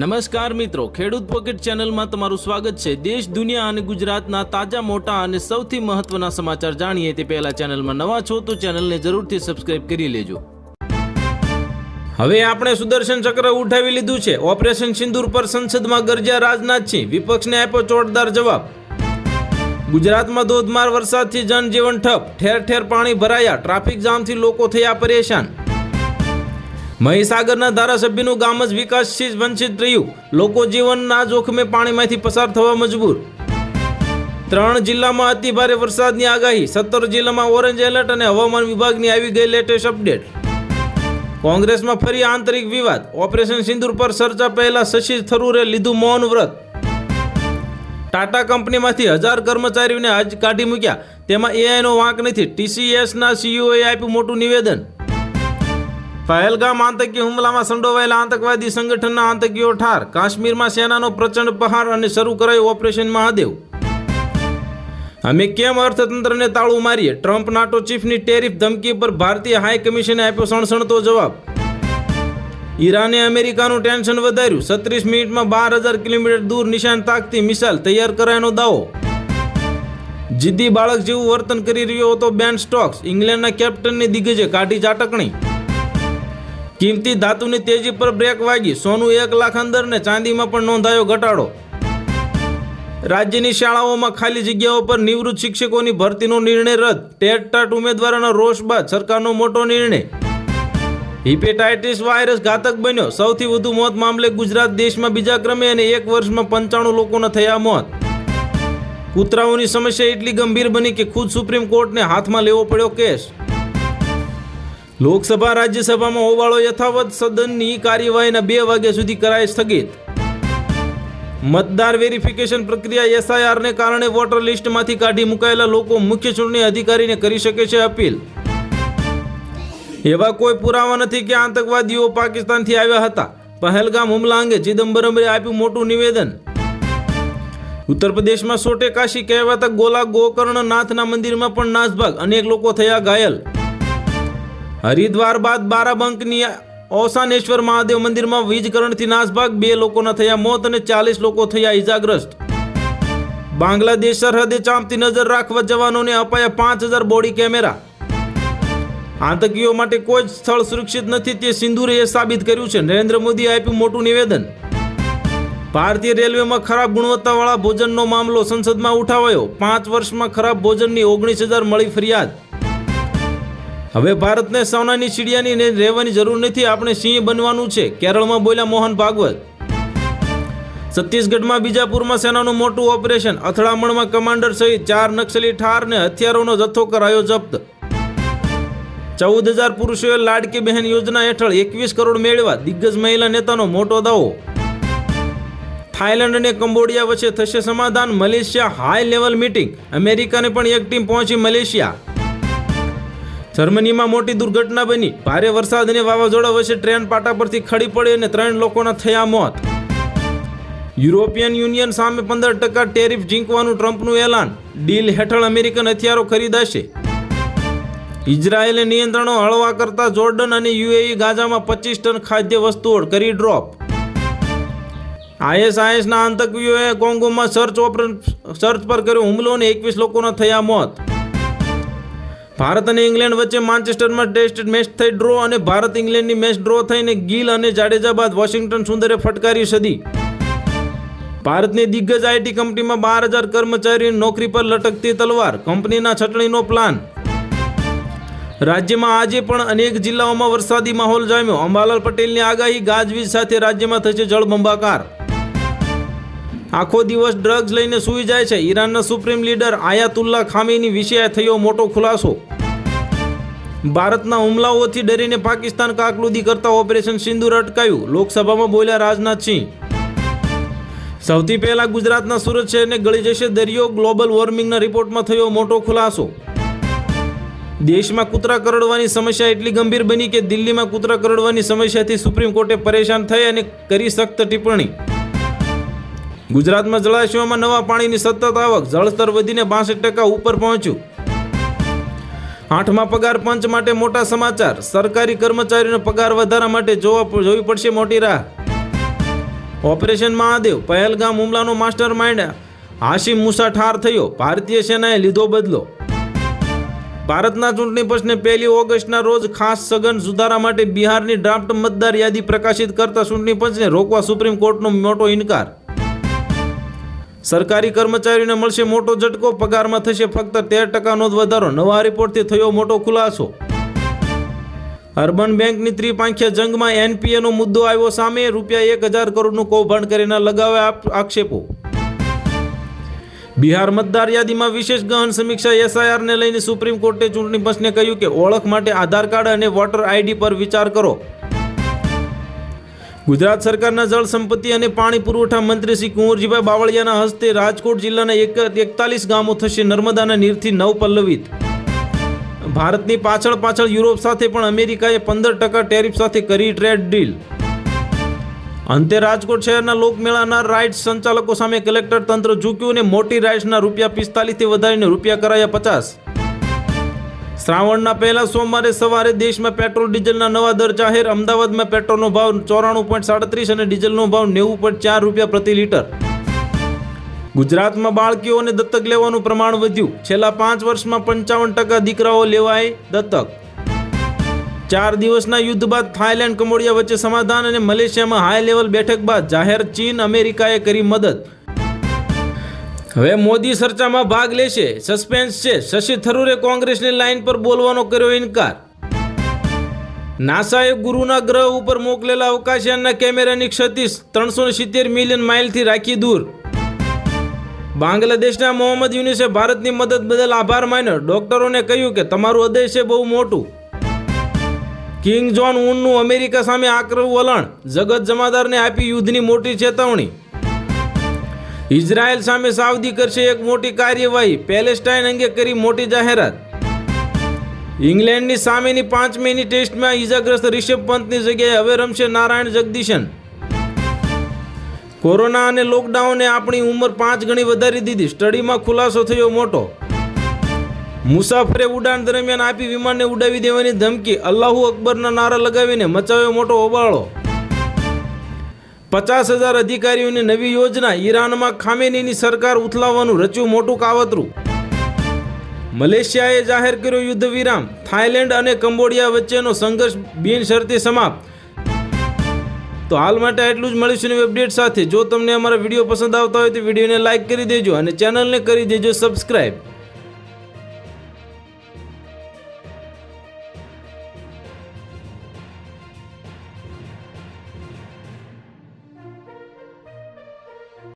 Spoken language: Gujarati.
નમસ્કાર મિત્રો, ખેડૂત પોકેટ ચેનલમાં તમારું સ્વાગત છે। દેશ, દુનિયા અને ગુજરાતના તાજા, મોટા અને સૌથી મહત્વના સમાચાર જાણીએ તે પહેલા ચેનલમાં નવા છો તો ચેનલને જરૂરથી સબસ્ક્રાઇબ કરી લેજો। હવે આપણે સુદર્શન ચક્ર ઉઠાવી લીધું છે। ઓપરેશન સિંદૂર પર સંસદમાં ગરજ્યા રાજનાથસિંહ, વિપક્ષને આપ્યો ચોટદાર જવાબ। ગુજરાતમાં ધોધમાર વરસાદથી જનજીવન ઠપ, ઠેર ઠેર પાણી ભરાયા, ટ્રાફિક જામથી લોકો થયા પરેશાન। મહીસાગરના ધારાસભ્યનું ગામ જ વિકાસથી વંચિત રહ્યું, લોકો જીવનના જોખમે પાણીમાંથી પસાર થવા મજબૂર। 3 જિલ્લામાં અતિ ભારે વરસાદની આગાહી, 17 જિલ્લામાં ઓરેન્જ એલર્ટ અને હવામાન વિભાગની આવી ગઈ લેટેસ્ટ અપડેટ। કોંગ્રેસમાં ફરી આંતરિક વિવાદ, ઓપરેશન સિંદૂર પર ચર્ચા પહેલા શશી થરૂરે લીધું મૌન વ્રત। ટાટા કંપનીમાંથી 1000 કર્મચારીઓને આજ કાઢી મૂક્યા, તેમાં એઆઈનો વાંક નથી, TCSના CEOએ આપ્યું મોટું નિવેદન। પહેલગામ આતંકી હુમલામાં સંડોવાયેલા આતંકવાદી સંગઠનના આતંકીઓ ઠાર, કાશ્મીરમાં સેનાનો પ્રચંડ પ્રહાર અને શરૂ કરાયું ઓપરેશન મહાદેવ। અમે કેમ અર્થતંત્રને તાળું મારીએ, ટ્રમ્પ નાટો ચીફની ટેરિફ ધમકી પર ભારતીય હાઈ કમિશને આપ્યો સણસણતો જવાબ। ઈરાને અમેરિકાનું ટેન્શન વધાર્યું, 36 મિનિટમાં 12,000 કિલોમીટર દૂર નિશાન તાકતી મિસાઇલ તૈયાર કરાયાનો દાવો। જીદ્દી બાળક જેવું વર્તન કરી રહ્યો હતો બેન સ્ટોક્સ, ઇંગ્લેન્ડના કેપ્ટનની દિગ્ગજે કાઢી ઝાટકણી। કિંમતી ધાતુની તેજી પર બ્રેક વાગી, સોનું 1 લાખ અંદર ને ચાંદીમાં પણ નોંધાયો ઘટાડો। રાજ્યની શાળાઓમાં ખાલી જગ્યાઓ પર નિવૃત્ત શિક્ષકોની ભરતીનો નિર્ણય રદ, ટેટ ઉમેદવારોના રોષ બાદ સરકારનો મોટો નિર્ણય। હિપેટાઇટિસ વાયરસ ઘાતક બન્યો, સૌથી વધુ મોત મામલે ગુજરાત દેશમાં બીજા ક્રમે અને 1 વર્ષમાં 95 લોકોના થયા મોત। કૂતરાઓની સમસ્યા એટલી ગંભીર બની કે ખુદ સુપ્રીમ કોર્ટને હાથમાં લેવો પડ્યો કેસ। લોકસભા રાજ્યસભામાં હોબાળો યથાવત, સદનની કાર્યવાહીના 2 વાગ્યા સુધી કરાય સ્થગિત। મતદાર વેરિફિકેશન પ્રક્રિયા SIRને કારણે વોટર લિસ્ટમાંથી કાઢી મુકાયેલા લોકો મુખ્ય ચૂંટણી અધિકારીને કરી શકે છે અપીલ। એવા કોઈ પુરાવા નથી કે આતંકવાદીઓ પાકિસ્તાનથી આવ્યા હતા, પહેલગામ હુમલા અંગે ચિદમ્બરમે આપ્યું મોટું નિવેદન। ઉત્તર પ્રદેશમાં સોટે કાશી કહેવાતા ગોલા ગોકર્ણનાથના મંદિરમાં પણ નાસભાગ, અનેક લોકો થયા ઘાયલ। હરિદ્વાર બાદ બારાબંકની ઓસાનેશ્વર મહાદેવ મંદિરમાં વીજકરણથી નાસભાગ, 2 લોકોના થયા મોત અને 40 લોકો થયા ઇજાગ્રસ્ત। બાંગ્લાદેશ સરહદે ચાંપતી નજર રાખવા જવાનોને અપાયા 5000 બોડી કેમેરા। આતંકીઓ માટે કોઈ સ્થળ સુરક્ષિત નથી, તે સિંદૂરે સાબિત કર્યું છે, નરેન્દ્ર મોદીએ આપ્યું મોટું નિવેદન। ભારતીય રેલવેમાં ખરાબ ગુણવત્તાવાળા ભોજનનો મામલો સંસદમાં ઉઠાવાયો, 5 વર્ષમાં ખરાબ ભોજનની 19,000 મળી ફરિયાદ। હવે ભારતને સોનાની ચીડિયાની રહેવાની જરૂર નથી, આપણે સિંહ બનવાનું છે, કેરળમાં બોલ્યા મોહન ભાગવત। છત્તીસગઢમાં બીજાપુરમાં સેનાનું મોટું ઓપરેશન, અથડામણમાં કમાન્ડર સહિત 4 નક્સલી ઠાર ને હથિયારોનો જથ્થો કરાયો જપ્ત। 14,000 પુરુષોએ લાડકી બહેન યોજના હેઠળ 21 કરોડ મેળવ્યા, દિગ્ગજ મહિલા નેતાનો મોટો દાવો। થાઈલેન્ડ અને કંબોડિયા વચ્ચે થશે સમાધાન, મલેશિયા હાઈ લેવલ મીટિંગ, અમેરિકાને પણ એક ટીમ પહોંચી મલેશિયા। જર્મનીમાં મોટી દુર્ઘટના બની, ભારે વરસાદ અને વાવાઝોડા વચ્ચે ટ્રેન પાટા પરથી ખડી પડી અને 3 લોકોના થયા મોત। યુરોપિયન યુનિયન સામે 15% ટેરિફ ઝીંકવાનું ટ્રમ્પનું એલાન, ડીલ હેઠળ અમેરિકન હથિયારો ખરીદાશે। ઇઝરાયેલે નિયંત્રણો હળવા કરતા જોર્ડન અને UAE ગાઝામાં 25 ટન ખાદ્ય વસ્તુઓ કરી ડ્રોપ। ISISના આતંકીઓએ કોંગોમાં સર્ચ પર કર્યો હુમલો અને 21 લોકોના થયા મોત। ભારત અને ઇંગ્લેન્ડ વચ્ચે માન્ચેસ્ટરમાં ટેસ્ટ મેચ થઈ ડ્રો અને ભારત ઇંગ્લેન્ડની મેચ ડ્રો થઈને ગિલ અને જાડેજા બાદ વોશિંગ્ટન સુંદરે ફટકારી સદી। ભારતની દિગ્ગજ IT કંપનીમાં 12,000 કર્મચારીઓની નોકરી પર લટકતી તલવાર, કંપનીના છટણીનો પ્લાન। રાજ્યમાં આજે પણ અનેક જિલ્લાઓમાં વરસાદી માહોલ જામ્યો, અંબાલાલ પટેલની આગાહી, ગાજવીજ સાથે રાજ્યમાં થશે જળબંબાકાર। આખો દિવસ ડ્રગ્સ લઈને સૂઈ જાય છે, ઈરાનના સુપ્રીમ લીડર આયાતુલ્લા ખામીની વિશે થયો મોટો ખુલાસો। ભારતના હુમલાઓથી ડરીને પાકિસ્તાન કાકલુદી કરતા ઓપરેશન સિંદૂર અટકાયું, લોકસભામાં બોલ્યા રાજનાથસિંહ। સૌથી પહેલા ગુજરાતના સુરત શહેરને ગળી જશે દરિયો, ગ્લોબલ વોર્મિંગના રિપોર્ટમાં થયો મોટો ખુલાસો। દેશમાં કૂતરા કરડવાની સમસ્યા એટલી ગંભીર બની કે દિલ્હીમાં કૂતરા કરડવાની સમસ્યાથી સુપ્રીમ કોર્ટે પરેશાન થઈ અને કરી સખ્ત ટિપ્પણી। ગુજરાતમાં જળાશયોમાં નવા પાણીની સતત આવક, જળસ્તર વધીને 62% ઉપર પહોંચ્યું। 8મા પગાર પંચ માટે મોટા સમાચાર, સરકારી કર્મચારીઓને પગાર વધારા માટે જોવી પડશે મોટી રાહ। ઓપરેશન મહાદેવ પહેલગામ હુમલાનો માસ્ટર માઇન્ડ હાશિમ મુસા ઠાર થયો, ભારતીય સેનાએ લીધો બદલો. ભારતના ચૂંટણી પંચને 1 ઓગસ્ટના રોજ ખાસ સઘન સુધારા માટે બિહારની ડ્રાફ્ટ મતદાર યાદી પ્રકાશિત કરતા ચૂંટણી પંચને રોકવા સુપ્રીમ કોર્ટનો મોટો ઇનકાર. સરકારી કર્મચારીઓને મળશે મોટો ઝટકો, પગારમાં થશે ફક્ત 13% વધારો. નવા રિપોર્ટથી થયો મોટો ખુલાસો. અર્બન બેંકની ત્રિપાંખીય જંગમાં એનપીએનો મુદ્દો આવ્યો સામે, ₹1000 કરોડનું કૌભાંડ કરીને લગાવે આક્ષેપો. બિહાર મતદાર યાદીમાં વિશેષ ગહન સમીક્ષા. એસઆઈઆરને લઈને સુપ્રીમ કોર્ટે ચૂંટણી પંચને કહ્યું કે ઓળખ માટે આધાર કાર્ડ અને વોટર આઈડી પર વિચાર કરો. ગુજરાત સરકારના જળ સંપત્તિ અને પાણી પુરવઠા મંત્રી શ્રી કુંવરજીભાઈ બાવળિયાના હસ્તે રાજકોટ જિલ્લાના 41 ગામો થશે નર્મદાના નીરથી નવપલ્લવિત. ભારતની પાછળ યુરોપ સાથે પણ અમેરિકાએ 15% ટેરિફ સાથે કરી ટ્રેડ ડીલ. અંતે રાજકોટ શહેરના લોકમેળાના રાઇડ્સ સંચાલકો સામે કલેક્ટર તંત્ર ઝૂક્યું અને મોટી રાઇડ્સના ₹50 થી વધારીને રૂપિયા કરાયા 50. શ્રાવણના પહેલા સોમવારે સવારે દેશમાં પેટ્રોલ ડીઝલના નવા દર જાહેર. અમદાવાદમાં પેટ્રોલનો ભાવ 94.37 અને ડીઝલનો ભાવ 90.4 પ્રતિ લીટર. ગુજરાતમાં બાળકીઓને દત્તક લેવાનું પ્રમાણ વધ્યું. છેલ્લા 5 વર્ષમાં 55% દીકરાઓ લેવાય દત્તક. 4 દિવસના યુદ્ધ બાદ થાઇલેન્ડ કંબોડિયા વચ્ચે સમાધાન અને મલેશિયામાં હાઈ લેવલ બેઠક બાદ જાહેર. ચીન અમેરિકાએ કરી મદદ. હવે મોદી ચર્ચામાં ભાગ લેશે, સસ્પેન્સ છે. શશી થરૂરે કોંગ્રેસની લાઇન પર બોલવાનો કર્યો ઇનકાર. નાસાએ ગુરુના ગ્રહ ઉપર મોકલેલા અવકાશયાનના કેમેરાની ક્ષતિ 370 મિલિયન માઇલથી રાખી દૂર. બાંગ્લાદેશના મોહમ્મદ યુનુસે ભારતની મદદ બદલ આભાર માન્યો. ડોક્ટરોને કહ્યું કે તમારું હૃદય છે બહુ મોટું. કિંગ જોન ઉનનું અમેરિકા સામે આકરું વલણ. જગત જમાદારને આપી યુદ્ધની મોટી ચેતવણી. ઇઝરાયલ સામે સાઉદી કરશે એક મોટી કાર્યવાહી. પેલેસ્ટાઇન અંગે કરી મોટી જાહેરાત. ઇંગ્લેન્ડની સામેની 5મી ટેસ્ટમાં ઈજાગ્રસ્ત રિષભ પંતની જગ્યાએ હવે રમશે નારાયણ જગદીશન. કોરોના અને લોકડાઉને આપણી ઉંમર 5 ગણી વધારી દીધી. સ્ટડીમાં ખુલાસો થયો મોટો. મુસાફરે ઉડાન દરમિયાન આપી વિમાનને ઉડાવી દેવાની ધમકી. અલ્લાહુ અકબરના નારા લગાવીને મચાવ્યો મોટો હોબાળો. 50,000 અધિકારીઓની નવી યોજના. ઈરાનમાં ખામેનીની સરકાર ઉથલાવવાનું રચ્યું મોટું કાવતરું. મલેશિયાએ જાહેર કર્યો યુદ્ધ વિરામ. થાઇલેન્ડ અને કંબોડિયા વચ્ચેનો સંઘર્ષ બિનશરતી સમાપ્ત. તો હાલ માટે એટલું જ. મળીશું નવી અપડેટ સાથે. જો તમને અમારા વિડીયો પસંદ આવતા હોય તો વિડીયોને લાઇક કરી દેજો અને ચેનલને કરી દેજો સબસ્ક્રાઈબ.